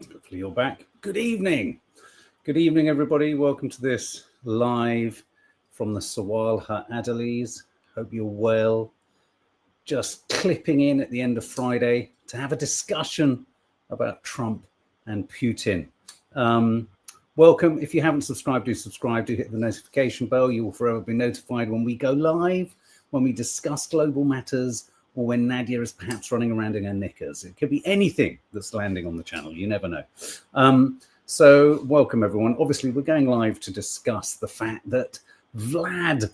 Hopefully you're back. Good evening. Good evening, everybody. Welcome to this live from the Sawalha-Adderleys. Hope you're well. Just clipping in at the end of Friday to have a discussion about Trump and Putin. Welcome. If you haven't subscribed, do subscribe. Do hit the notification bell. You will forever be notified when we go live, when we discuss global matters, or when Nadia is perhaps running around in her knickers. It could be anything that's landing on the channel. You never know. So welcome, everyone. Obviously, we're going live to discuss the fact that Mad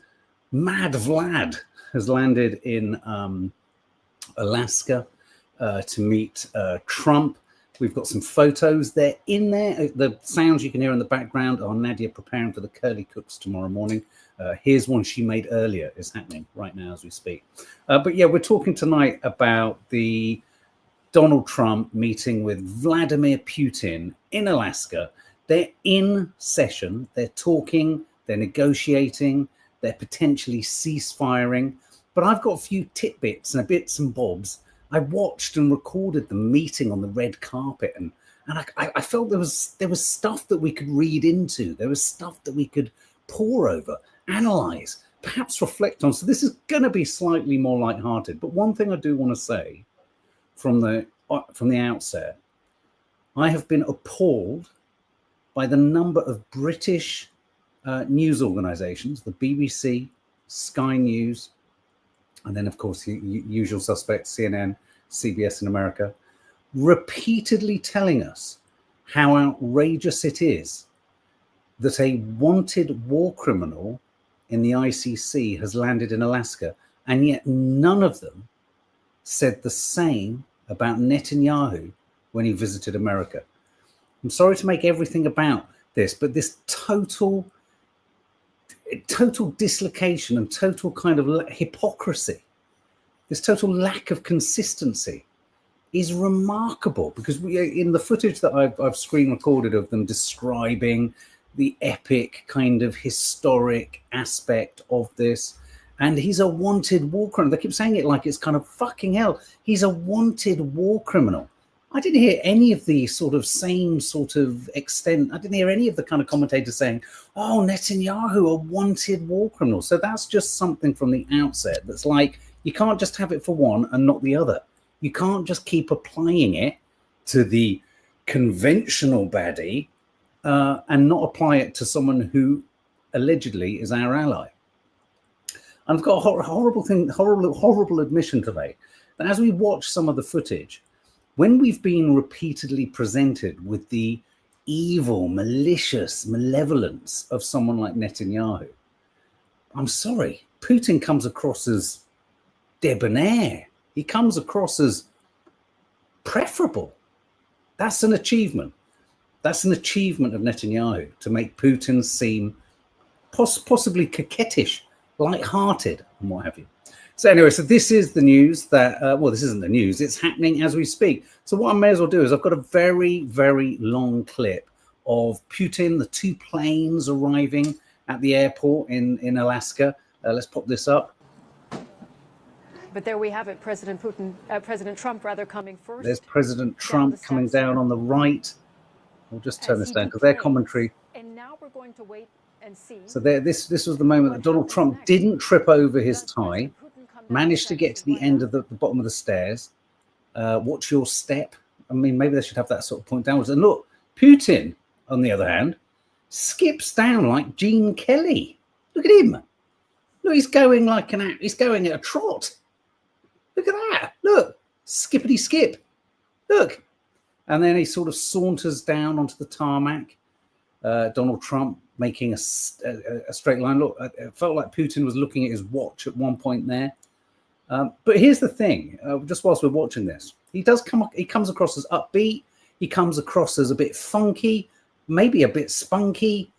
Vlad, has landed in Alaska to meet Trump. We've got some photos. They're in there. The sounds you can hear in the background are Nadia preparing for the curly cooks tomorrow morning. Here's one she made earlier. It's happening right now as we speak. But yeah, we're talking tonight about the Donald Trump meeting with Vladimir Putin in Alaska. They're in session. They're talking. They're negotiating. They're potentially ceasefiring. But I've got a few tidbits and bits and bobs. I watched and recorded the meeting on the red carpet, and I felt there was stuff that we could read into. There was stuff that we could pore over, analyze, perhaps reflect on. So this is going to be slightly more lighthearted. But one thing I do want to say from the outset, I have been appalled by the number of British news organisations, the BBC, Sky News, and then, of course, the usual suspects, CNN, CBS in America, repeatedly telling us how outrageous it is that a wanted war criminal in the ICC has landed in Alaska, and yet none of them said the same about Netanyahu when he visited America. I'm sorry to make everything about this, but this total dislocation and total kind of hypocrisy, this total lack of consistency is remarkable, because in the footage that I've screen recorded of them describing the epic kind of historic aspect of this, and he's a wanted war criminal. They keep saying it like it's kind of fucking hell. He's a wanted war criminal. I didn't hear any of the same sort of extent. I didn't hear any of the kind of commentators saying, oh, Netanyahu, a wanted war criminal. So that's just something from the outset that's like, you can't just have it for one and not the other. You can't just keep applying it to the conventional baddie and not apply it to someone who allegedly is our ally. I've got a horrible admission today that as we watch some of the footage, when we've been repeatedly presented with the evil, malicious malevolence of someone like Netanyahu, I'm sorry, Putin comes across as debonair. He comes across as preferable. That's an achievement. That's an achievement of Netanyahu, to make Putin seem possibly coquettish, light-hearted, and what have you. So anyway, so this is the news that, well, this isn't the news. It's happening as we speak. So what I may as well do is I've got a very, very long clip of Putin, the two planes arriving at the airport in Alaska. Let's pop this up. But there we have it, President Trump coming first. There's President Trump coming down on the right. We'll just turn this down because their commentary. And now we're going to wait and see. So there, this was the moment that Donald Trump didn't trip over his tie, managed to get to the end of the bottom of the stairs. Watch your step. I mean, maybe they should have that sort of point downwards. And look, Putin, on the other hand, skips down like Gene Kelly. Look at him. Look, he's going at a trot. Look at that. Look, skippity skip. Look. And then he sort of saunters down onto the tarmac. Donald Trump making a straight line. Look, it felt like Putin was looking at his watch at one point there. But here's the thing, just whilst we're watching this, he comes across as upbeat. He comes across as a bit funky, maybe a bit spunky.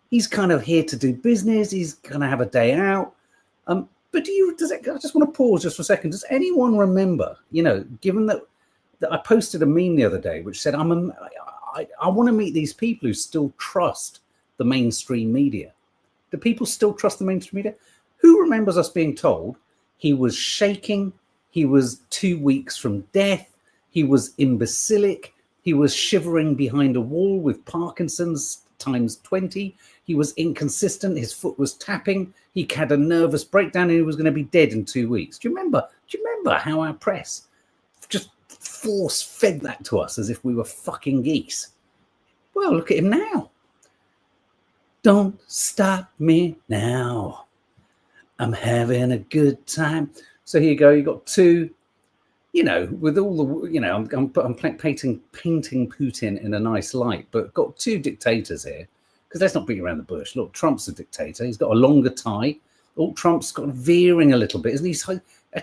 He's kind of here to do business. He's going to have a day out. But I just want to pause just for a second. Does anyone remember, given that I posted a meme the other day, which said, I want to meet these people who still trust the mainstream media. Do people still trust the mainstream media? Who remembers us being told he was shaking, he was 2 weeks from death, he was imbecilic, He was shivering behind a wall with Parkinson's times 20. He was inconsistent. His foot was tapping. He had a nervous breakdown and he was going to be dead in 2 weeks. Do you remember how our press just force fed that to us as if we were fucking geese? Well, look at him now. Don't stop me now. I'm having a good time. So here you go. You got two, you know, with all the, you know, I'm painting Putin in a nice light, but got two dictators here, because let's not beat around the bush. Look, Trump's a dictator. He's got a longer tie. Oh, Trump's got veering a little bit, isn't he? So,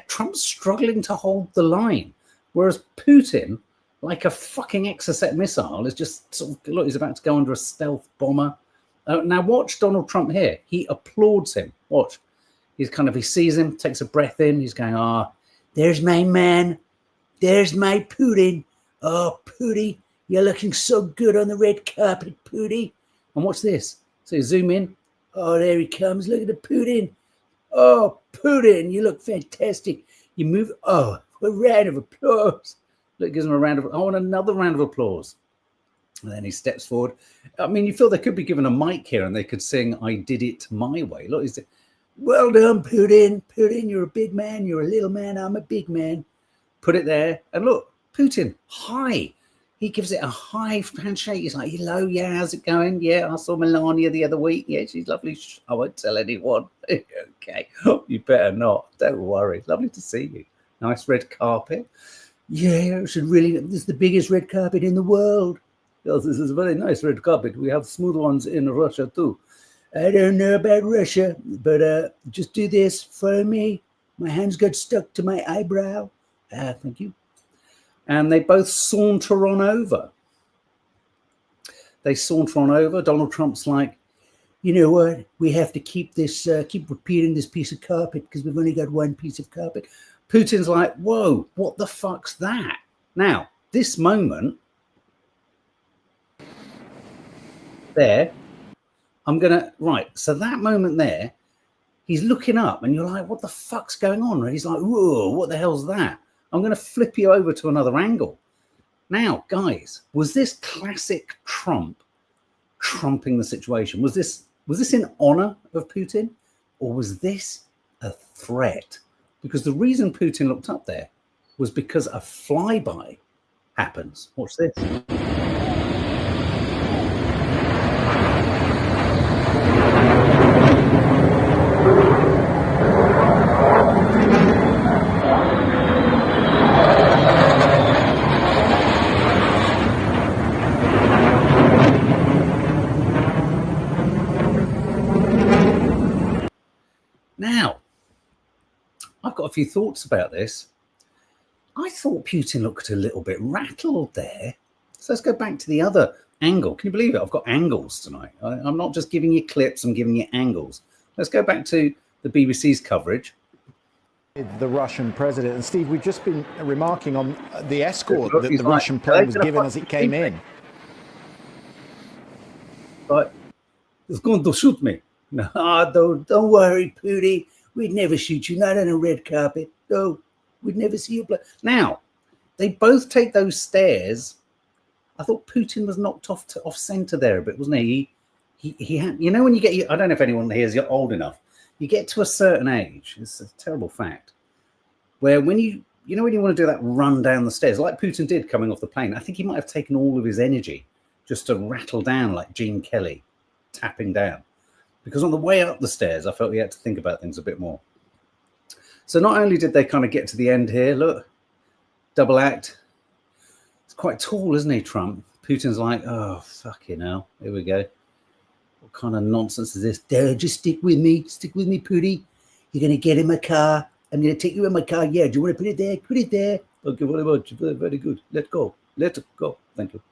Trump's struggling to hold the line, whereas Putin, like a fucking Exocet missile, is just sort of, look, he's about to go under a stealth bomber. Now watch Donald Trump here. He applauds him. Watch. He's kind of, he sees him, takes a breath in. He's going, there's my man. There's my Putin. Oh, Pootie, you're looking so good on the red carpet, Pootie. And watch this. So you zoom in. Oh, there he comes. Look at the Putin. Oh, Putin, you look fantastic. You move. Oh, a round of applause. Look, gives him a round of, and another round of applause. And then he steps forward. I mean, you feel they could be given a mic here and they could sing, I did it my way. Look, he's, well done, Putin. Putin, you're a big man. You're a little man. I'm a big man. Put it there. And look, Putin, hi. He gives it a high handshake. He's like, hello, yeah, how's it going? Yeah, I saw Melania the other week. Yeah, she's lovely. I won't tell anyone. Okay, you better not. Don't worry. Lovely to see you. Nice red carpet. Yeah, this is the biggest red carpet in the world. Yes, this is a very nice red carpet. We have smooth ones in Russia too. I don't know about Russia, but just do this for me. My hands got stuck to my eyebrow. Thank you. And they both saunter on over. They saunter on over. Donald Trump's like, you know what? We have to keep this, keep repeating this piece of carpet because we've only got one piece of carpet. Putin's like, whoa, what the fuck's that? Now, this moment, there, I'm going to, right, so that moment there, he's looking up and you're like, what the fuck's going on? And he's like, whoa, what the hell's that? I'm going to flip you over to another angle. Now, guys, was this classic Trump trumping the situation? Was this in honor of Putin, or was this a threat? Because the reason Putin looked up there was because a flyby happens. Watch this. Now, I've got a few thoughts about this. I thought Putin looked a little bit rattled there. So let's go back to the other angle. Can you believe it? I've got angles tonight. I'm not just giving you clips, I'm giving you angles. Let's go back to the BBC's coverage. The Russian president. And Steve, we've just been remarking on the escort that the Russian plane was given as it came in. But it's going to shoot me. No, don't worry, Pootie. We'd never shoot you, not on a red carpet. No, we'd never see you. Now, they both take those stairs. I thought Putin was knocked off center there a bit, wasn't he? He had, you know, when you get, I don't know if anyone here is old enough. You get to a certain age. It's a terrible fact. Where when you know when you want to do that run down the stairs, like Putin did coming off the plane, I think he might have taken all of his energy just to rattle down like Gene Kelly, tapping down. Because on the way up the stairs, I felt he had to think about things a bit more. So not only did they kind of get to the end here, look, double act. It's quite tall, isn't he, Trump? Putin's like, oh, fucking hell. Here we go. What kind of nonsense is this? Just stick with me. Stick with me, Pootie. You're going to get in my car. I'm going to take you in my car. Yeah, do you want to put it there? Put it there. Okay, very much. Very, very good. Let go. Let go. Thank you.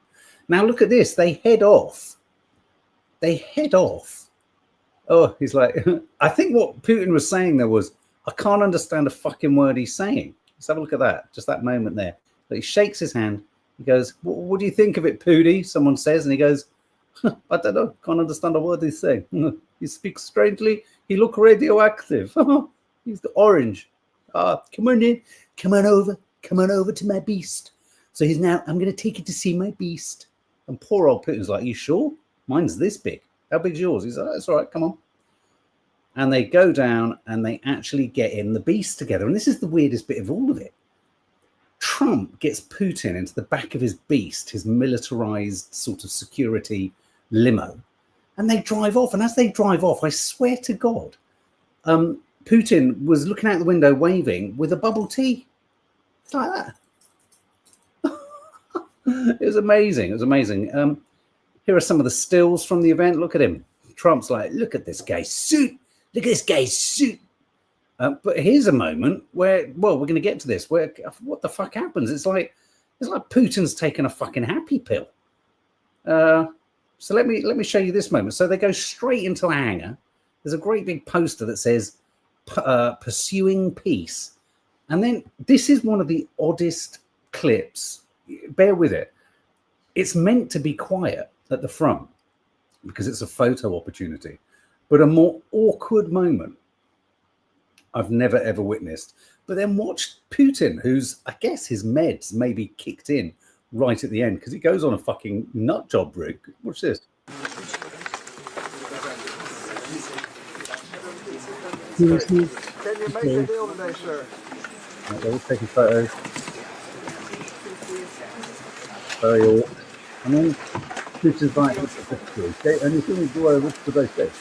Now look at this. They head off. They head off. Oh, he's like, I think what Putin was saying there was, I can't understand a fucking word he's saying. Let's have a look at that. Just that moment there. But he shakes his hand. He goes, what do you think of it, Pootie? Someone says, and he goes, I don't know. Can't understand a word he's saying. He speaks strangely. He looks radioactive. He's the orange. Come on in. Come on over. Come on over to my beast. So he's now, I'm going to take you to see my beast. And poor old Putin's like, you sure? Mine's this big. How big's yours? He's like, that's all right, come on. And they go down and they actually get in the beast together. And this is the weirdest bit of all of it. Trump gets Putin into the back of his beast, his militarized sort of security limo, and they drive off. And as they drive off, I swear to God, Putin was looking out the window waving with a bubble tea. It's like that. It was amazing. It was amazing. Here are some of the stills from the event. Look at him. Trump's like, look at this guy's suit. Look at this guy's suit. But here's a moment where, well, we're going to get to this. Where what the fuck happens? It's like Putin's taken a fucking happy pill. So let me show you this moment. So they go straight into a hangar. There's a great big poster that says "Pursuing Peace," and then this is one of the oddest clips. Bear with it. It's meant to be quiet at the front because it's a photo opportunity, but a more awkward moment I've never, ever witnessed. But then watch Putin, who's, I guess his meds maybe kicked in right at the end because he goes on a fucking nut job rig. Watch this. Can you make a deal today, sir? Right, they're all taking photos. Very awkward. And then Putin's like, okay, anything do I, what should I say? It's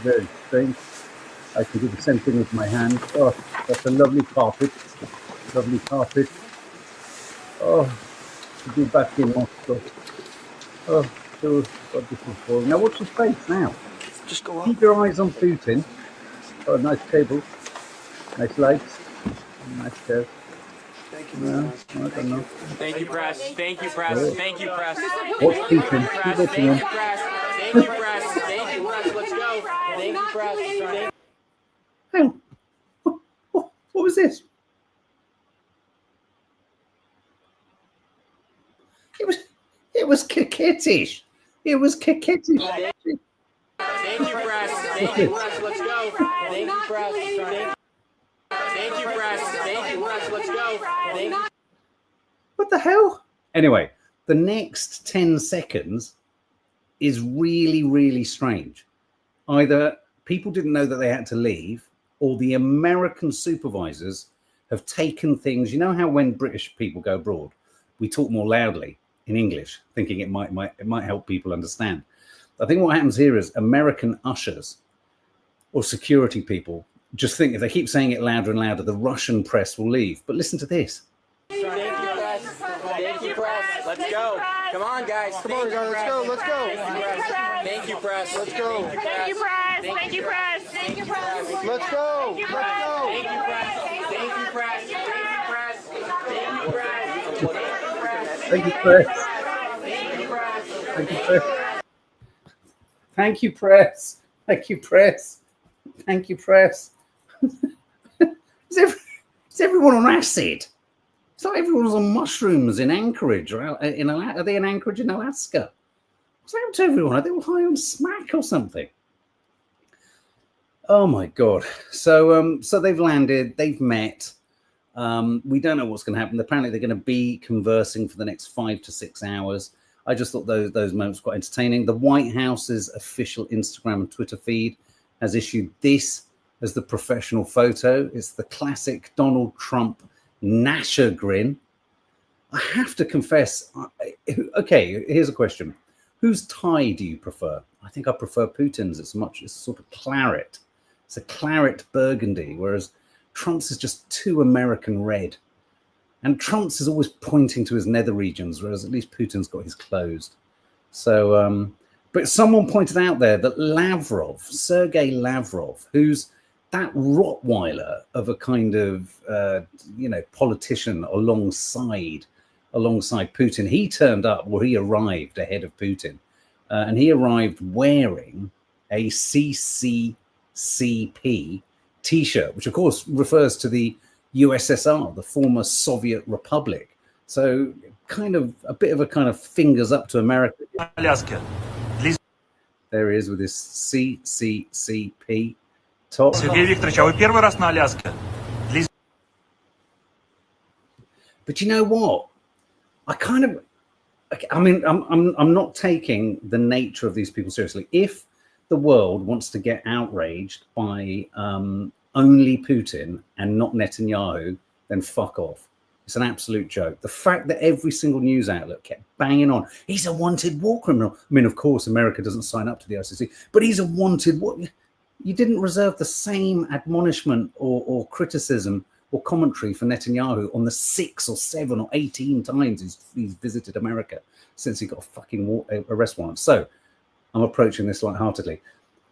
very strange. I can do the same thing with my hand. Oh, that's a lovely carpet. Lovely carpet. Oh, to be back in Moscow. Oh, so God, this is boring. Now, watch his face now. Just go up. Keep your eyes on Putin. Oh, nice table. Nice lights. Nice chair. Thank you, No, I don't know. Thank you, press. Thank you, press. Thank you, press. Watch Putin. Keep watching him. Thank you, press. Thank you, press. Let's go. Thank you, press. Hang on. What was this? It was coquettish. It was coquettish. Thank you, press. Thank you, press. Let's go. Thank you, press. Thank you, press. Thank you, press. Let's go. Thank you. What the hell? Anyway, the next 10 seconds is really, really strange. Either people didn't know that they had to leave, or the American supervisors have taken things. You know how when British people go abroad, we talk more loudly in English, thinking it might help people understand. I think what happens here is American ushers or security people just think if they keep saying it louder and louder, the Russian press will leave. But listen to this. Thank you, press. Thank you, press. Let's go. Come on, guys. Come on, guys. Let's go. Let's go. Thank you, press. Let's go. Thank you, press. Thank you, press. Thank you, press. Let's go. Let's go. Thank you, press. Thank you, press. Thank you, press. Thank you, press. Thank you, press. Thank you, press. Thank you, press. Thank you, press. Is everyone on acid? It's like everyone's on mushrooms in Anchorage, or are they in Anchorage in Alaska? What's happened to everyone? Are they all high on smack or something? Oh my God! So they've landed. They've met. We don't know what's going to happen. Apparently, they're going to be conversing for the next 5 to 6 hours. I just thought those moments were quite entertaining. The White House's official Instagram and Twitter feed has issued this as the professional photo. It's the classic Donald Trump Nasher grin. I have to confess. Okay, here's a question. Whose tie do you prefer? I think I prefer Putin's. It's sort of claret. It's a claret burgundy, whereas Trump's is just too American red. And Trump's is always pointing to his nether regions, whereas at least Putin's got his closed. So, but someone pointed out there that Sergei Lavrov, who's that Rottweiler of a kind of, politician alongside Putin, he turned up, or he arrived ahead of Putin, and he arrived wearing a CCCP T-shirt, which of course refers to the USSR, the former Soviet Republic. So kind of a bit of a kind of fingers up to America. Alaska. There he is with his CCCP top. Сергей Викторович, а вы первый раз на Аляске? But you know what? I'm not taking the nature of these people seriously. If the world wants to get outraged by only Putin and not Netanyahu, then fuck off. It's an absolute joke. The fact that every single news outlet kept banging on, he's a wanted war criminal. I mean, of course, America doesn't sign up to the ICC, but he's a wanted war. You didn't reserve the same admonishment or criticism or commentary for Netanyahu on the 6 or 7 or 18 times he's visited America since he got a fucking arrest warrant. So I'm approaching this lightheartedly.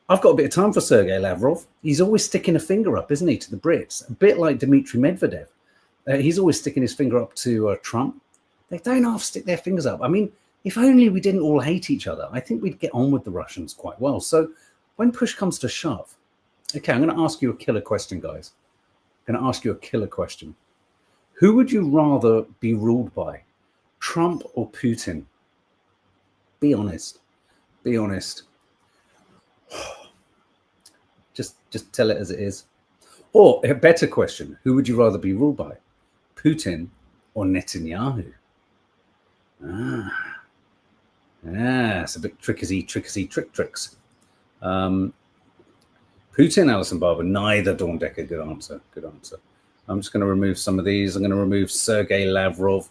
I've got a bit of time for Sergei Lavrov. He's always sticking a finger up, isn't he, to the Brits? A bit like Dmitry Medvedev. He's always sticking his finger up to Trump. They don't half stick their fingers up. I mean, if only we didn't all hate each other, I think we'd get on with the Russians quite well. So when push comes to shove, okay, I'm going to ask you a killer question, guys. I'm going to ask you a killer question. Who would you rather be ruled by, Trump or Putin? Be honest. Be honest. Just tell it as it is. Or a better question, who would you rather be ruled by, Putin or Netanyahu? It's a bit tricks. Putin, Alison Barber, neither. Dawn Decker, good answer. I'm just going to remove some of these. I'm going to remove Sergei Lavrov.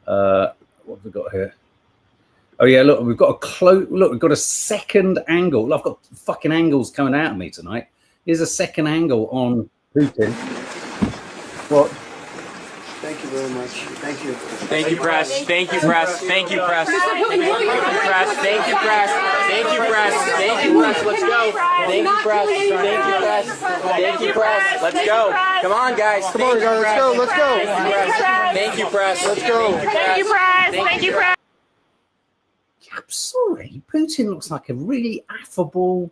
What have we got here? Oh yeah, look, we've got we've got a second angle. Look, I've got fucking angles coming out of me tonight. Here's a second angle on Putin. What? Thank you very much. Thank you. Thank you, press. Thank you, press. Thank you, press. Thank you, press. Thank you, press. Thank you, press. Thank you, press. Let's go. Thank you, press. Thank you, press. Thank you, press. Let's go. Come on, guys. Come on, guys. Let's go. Let's go. Thank you, press. Let's go. Thank you, press. Thank you, press. I'm sorry, Putin looks like a really affable.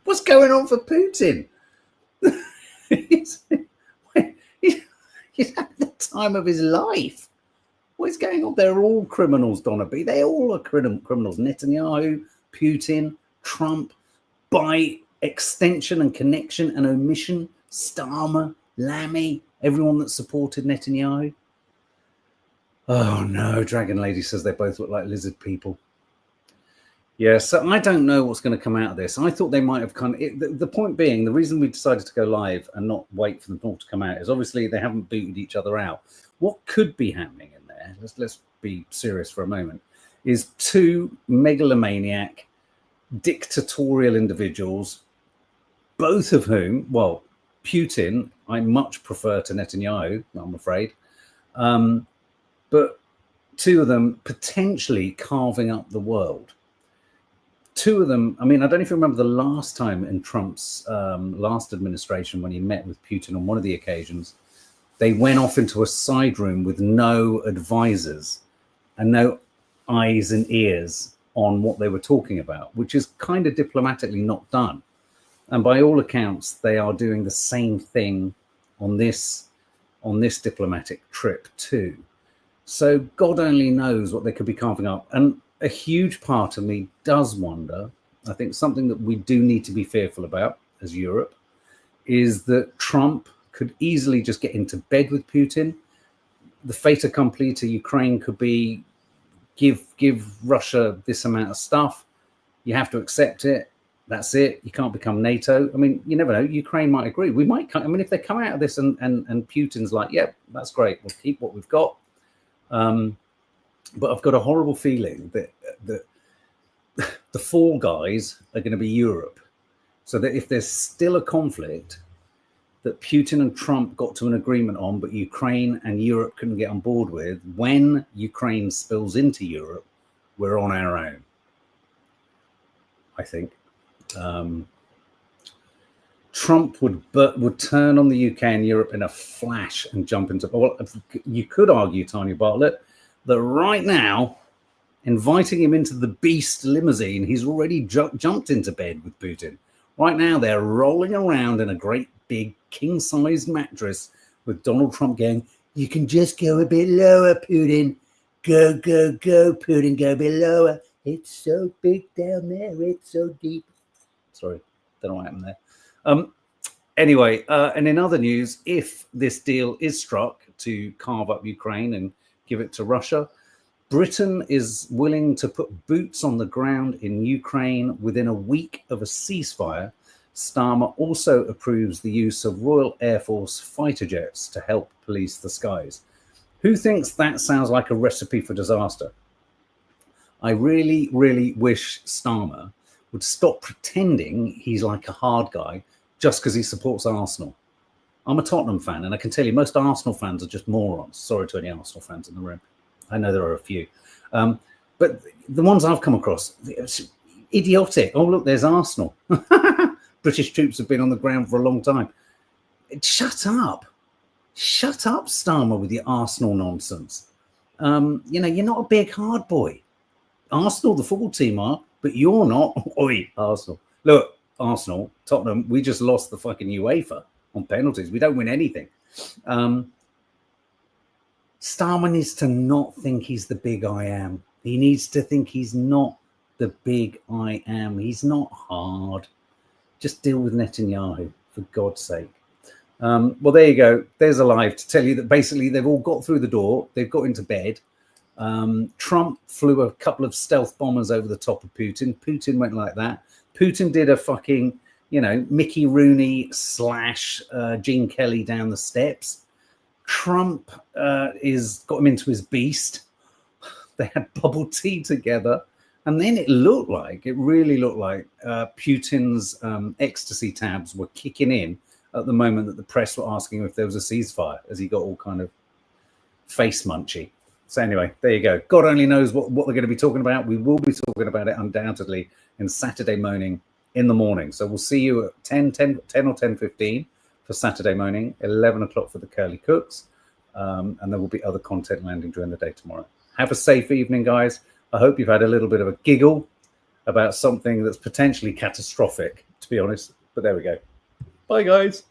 What's going on for Putin? he's having the time of his life. What is going on? They're all criminals, Donna B. They all are criminals. Netanyahu, Putin, Trump, by extension and connection and omission, Starmer, Lammy, everyone that supported Netanyahu. Oh no, Dragon Lady says they both look like lizard people. Yeah, so I don't know what's going to come out of this. I thought they might have the point being, the reason we decided to go live and not wait for them all to come out is obviously they haven't booted each other out. What could be happening in there, let's be serious for a moment, is two megalomaniac, dictatorial individuals, both of whom, well, Putin, I much prefer to Netanyahu, I'm afraid, but two of them potentially carving up the world. Two of them, I mean, I don't know if you remember the last time in Trump's last administration when he met with Putin on one of the occasions, they went off into a side room with no advisors and no eyes and ears on what they were talking about, which is kind of diplomatically not done. And by all accounts, they are doing the same thing on this diplomatic trip too. So God only knows what they could be carving up. And a huge part of me does wonder, I think something that we do need to be fearful about as Europe, is that Trump could easily just get into bed with Putin. The fait accompli to Ukraine could be give Russia this amount of stuff. You have to accept it. That's it. You can't become NATO. I mean, you never know. Ukraine might agree. We might. I mean, if they come out of this and Putin's like, yeah, that's great. We'll keep what we've got. But I've got a horrible feeling that the fall guys are going to be Europe. So that if there's still a conflict that Putin and Trump got to an agreement on, but Ukraine and Europe couldn't get on board with, when Ukraine spills into Europe, we're on our own, I think. Trump would turn on the UK and Europe in a flash and jump into. Well, you could argue, Tanya Bartlett, that right now, inviting him into the beast limousine, he's already jumped into bed with Putin. Right now, they're rolling around in a great big king-sized mattress with Donald Trump going, "You can just go a bit lower, Putin. Go, go, go, Putin, go a bit lower. It's so big down there. It's so deep." Sorry. Don't know what happened there. Anyway, and in other news, if this deal is struck to carve up Ukraine and give it to Russia, Britain is willing to put boots on the ground in Ukraine within a week of a ceasefire. Starmer also approves the use of Royal Air Force fighter jets to help police the skies. Who thinks that sounds like a recipe for disaster? I really, really wish Starmer would stop pretending he's like a hard guy just because he supports Arsenal. I'm a Tottenham fan, and I can tell you most Arsenal fans are just morons. Sorry to any Arsenal fans in the room. I know there are a few. But the ones I've come across, it's idiotic. Oh, look, there's Arsenal. British troops have been on the ground for a long time. Shut up. Shut up, Starmer, with your Arsenal nonsense. You know, you're not a big hard boy. Arsenal, the football team are, but you're not. Oi, Arsenal. Look, Arsenal, Tottenham, we just lost the fucking UEFA on penalties. We don't win anything. Starmer needs to not think he's the big I am. He needs to think he's not the big I am. He's not hard. Just deal with Netanyahu, for God's sake. Well, there you go. There's a live to tell you that basically they've all got through the door. They've got into bed. Trump flew a couple of stealth bombers over the top of Putin. Putin went like that. Putin did a fucking, you know, Mickey Rooney / Gene Kelly down the steps. Trump is got him into his beast. They had bubble tea together. And then it really looked like Putin's ecstasy tabs were kicking in at the moment that the press were asking if there was a ceasefire, as he got all kind of face munchy. So anyway, there you go. God only knows what they're going to be talking about. We will be talking about it undoubtedly in Saturday Moaning in the morning. So we'll see you at 10 or 10:15 for Saturday Moaning, 11 o'clock for the Curly Cooks. And there will be other content landing during the day tomorrow. Have a safe evening, guys. I hope you've had a little bit of a giggle about something that's potentially catastrophic, to be honest. But there we go. Bye, guys.